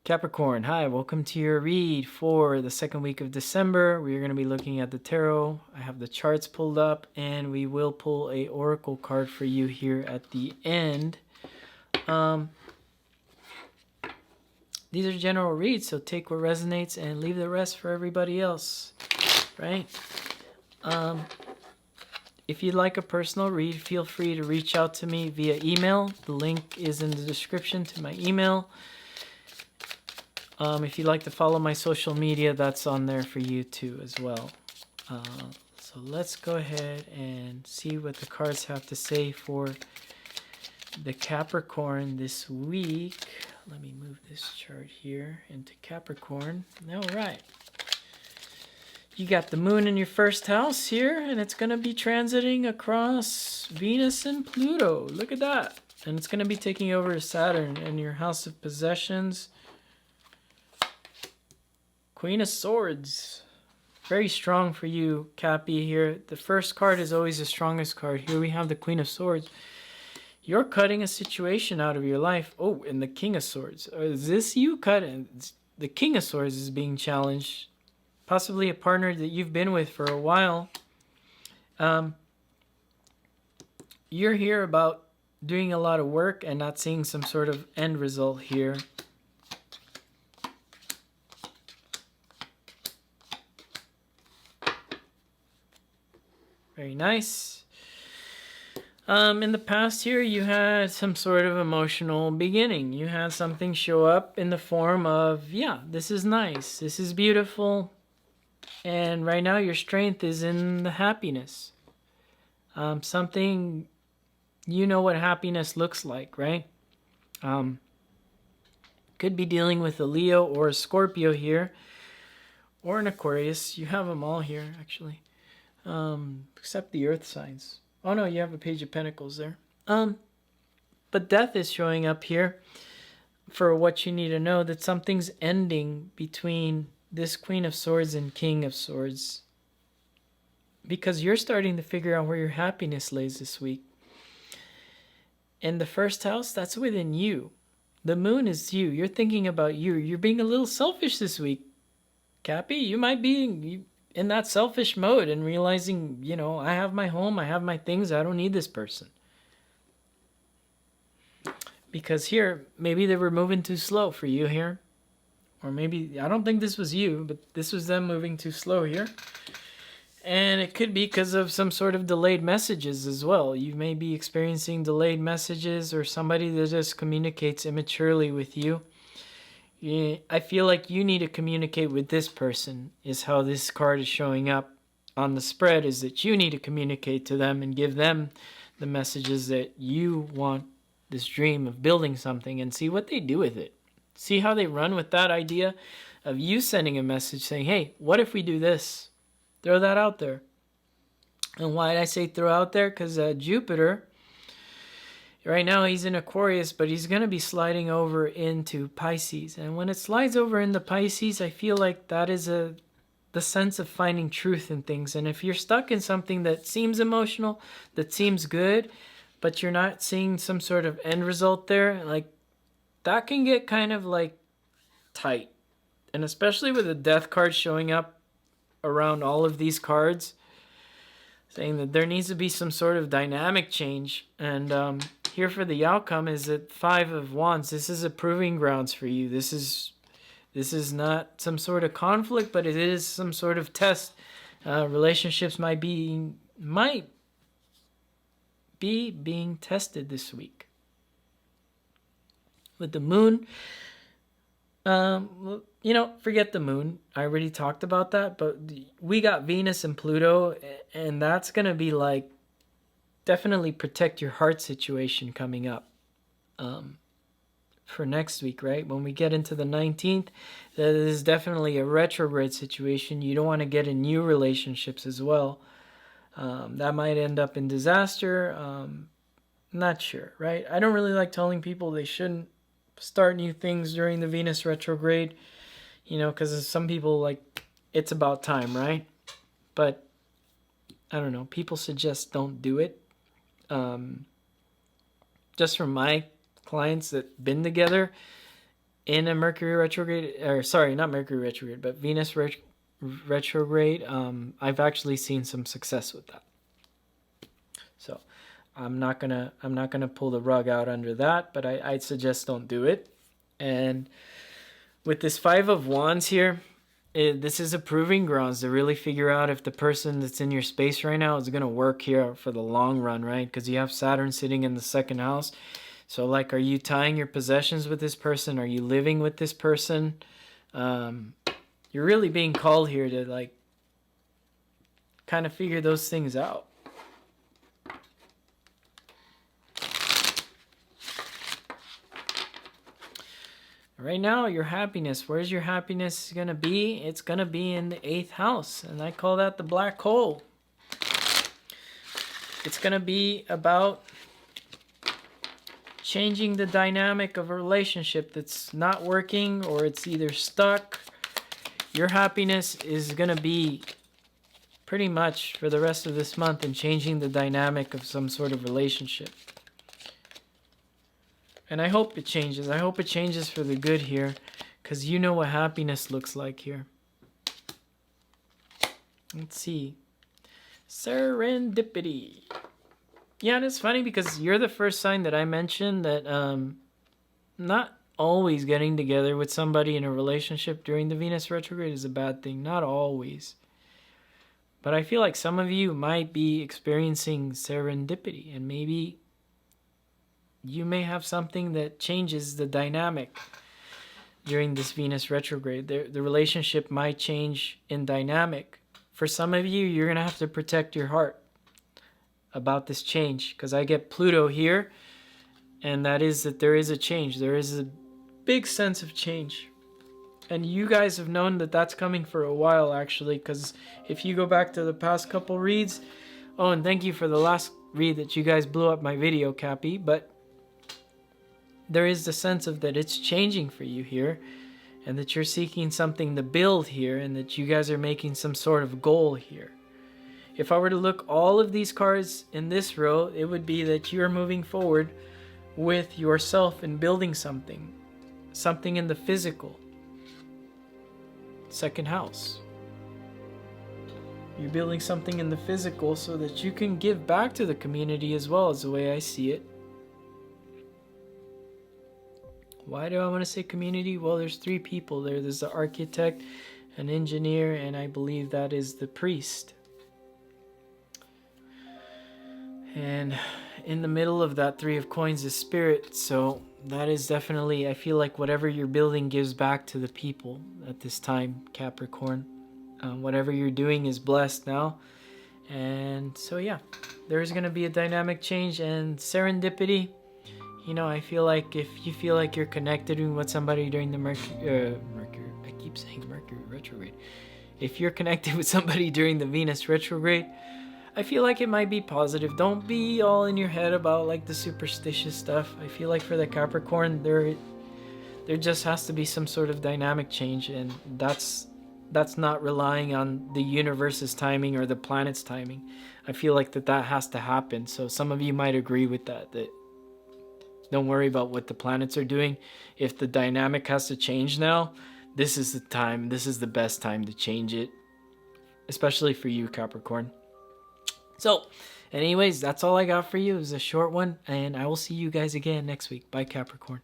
Capricorn, hi, welcome to your read for the second week of December. We are going to be looking at the tarot. I have the charts pulled up and we will pull a oracle card for you here at the end. These are general reads, so take what resonates and leave the rest for everybody else, right? If you'd like a personal read, feel free to reach out to me via email. The link is in the description to my email. If you'd like to follow my social media, that's on there for you too as well. So let's go ahead and see what the cards have to say for the Capricorn this week. Let me move this chart here into Capricorn. All right. You got the moon in your first house here, and it's going to be transiting across Venus and Pluto. Look at that. And it's going to be taking over Saturn in your house of possessions. Queen of Swords. Very strong for you, Cappy, here. The first card is always the strongest card. Here we have the Queen of Swords. You're cutting a situation out of your life. Oh, and the King of Swords. Is this you cutting? The King of Swords is being challenged. Possibly a partner that you've been with for a while. You're here about doing a lot of work and not seeing some sort of end result here. Very nice. In the past here, you had some sort of emotional beginning. You had something show up in the form of, yeah, this is nice. This is beautiful. And right now your strength is in the happiness. Something, you know what happiness looks like, right? Could be dealing with a Leo or a Scorpio here. Or an Aquarius. You have them all here, actually. Except the earth signs. Oh no, you have a Page of Pentacles there. But death is showing up here for what you need to know, that something's ending between this Queen of Swords and King of Swords. Because you're starting to figure out where your happiness lays this week. And the first house, that's within you. The moon is you. You're thinking about you. You're being a little selfish this week, Cappy. You might be in that selfish mode and realizing, you know, I have my home, I have my things, I don't need this person. Because here, maybe they were moving too slow for you here. Or maybe, I don't think this was you, but this was them moving too slow here. And it could be because of some sort of delayed messages as well. You may be experiencing delayed messages or somebody that just communicates immaturely with you. I feel like you need to communicate with this person, is how this card is showing up on the spread, is that you need to communicate to them and give them the messages that you want this dream of building something, and see what they do with it. See how they run with that idea of you sending a message saying, hey, what if we do this? Throw that out there. And why did I say throw out there? Because Jupiter, right now he's in Aquarius, but he's going to be sliding over into Pisces. And when it slides over into Pisces, I feel like that is the sense of finding truth in things. And if you're stuck in something that seems emotional, that seems good, but you're not seeing some sort of end result there, like that can get kind of like tight. And especially with the death card showing up around all of these cards, saying that there needs to be some sort of dynamic change. And here for the outcome is that 5 of Wands. This is a proving grounds for you. This is not some sort of conflict, but it is some sort of test. Relationships might be being tested this week. With the moon, forget the moon. I already talked about that, but we got Venus and Pluto, and that's going to be like definitely protect your heart situation coming up for next week, right? When we get into the 19th, that is definitely a retrograde situation. You don't want to get in new relationships as well. That might end up in disaster. Not sure, right? I don't really like telling people they shouldn't start new things during the Venus retrograde, because some people like it's about time, right? But I don't know, people suggest don't do it. Just from my clients that been together, in a Mercury retrograde, or sorry, not Mercury retrograde, but Venus retrograde, I've actually seen some success with that. So I'm not gonna pull the rug out under that, but I'd suggest don't do it. And with this Five of Wands here, this is a proving grounds to really figure out if the person that's in your space right now is going to work here for the long run, right? Because you have Saturn sitting in the second house. So, like, are you tying your possessions with this person? Are you living with this person? You're really being called here to, like, kind of figure those things out. Right now, your happiness, where's your happiness going to be? It's going to be in the 8th house, and I call that the black hole. It's going to be about changing the dynamic of a relationship that's not working, or it's either stuck. Your happiness is going to be pretty much for the rest of this month in changing the dynamic of some sort of relationship. And I hope it changes. I hope it changes for the good here, because you know what happiness looks like here. Let's see. Serendipity. Yeah, and it's funny because you're the first sign that I mentioned that not always getting together with somebody in a relationship during the Venus retrograde is a bad thing. Not always. But I feel like some of you might be experiencing serendipity, and maybe you may have something that changes the dynamic during this Venus retrograde. The relationship might change in dynamic. For some of you, you're going to have to protect your heart about this change, because I get Pluto here, and that is that there is a change. There is a big sense of change. And you guys have known that that's coming for a while, actually, because if you go back to the past couple reads, oh, and thank you for the last read that you guys blew up my video, Cappy, but there is the sense of that it's changing for you here, and that you're seeking something to build here, and that you guys are making some sort of goal here. If I were to look all of these cards in this row, it would be that you're moving forward with yourself and building something in the physical. Second house. You're building something in the physical so that you can give back to the community as well, as the way I see it. Why do I want to say community? Well, there's three people there. There's the architect, an engineer, and I believe that is the priest. And in the middle of that Three of Coins is spirit. So that is definitely, I feel like whatever you're building gives back to the people at this time, Capricorn. Whatever you're doing is blessed now. And so yeah, there's going to be a dynamic change and serendipity. You know, I feel like if you feel like you're connected with somebody during the Mercury, I keep saying Mercury retrograde. If you're connected with somebody during the Venus retrograde, I feel like it might be positive. Don't be all in your head about like the superstitious stuff. I feel like for the Capricorn, there just has to be some sort of dynamic change, and that's not relying on the universe's timing or the planet's timing. I feel like that has to happen. So some of you might agree with that don't worry about what the planets are doing. If the dynamic has to change now, this is the time. This is the best time to change it, especially for you, Capricorn. So, anyways, that's all I got for you. It was a short one, and I will see you guys again next week. Bye, Capricorn.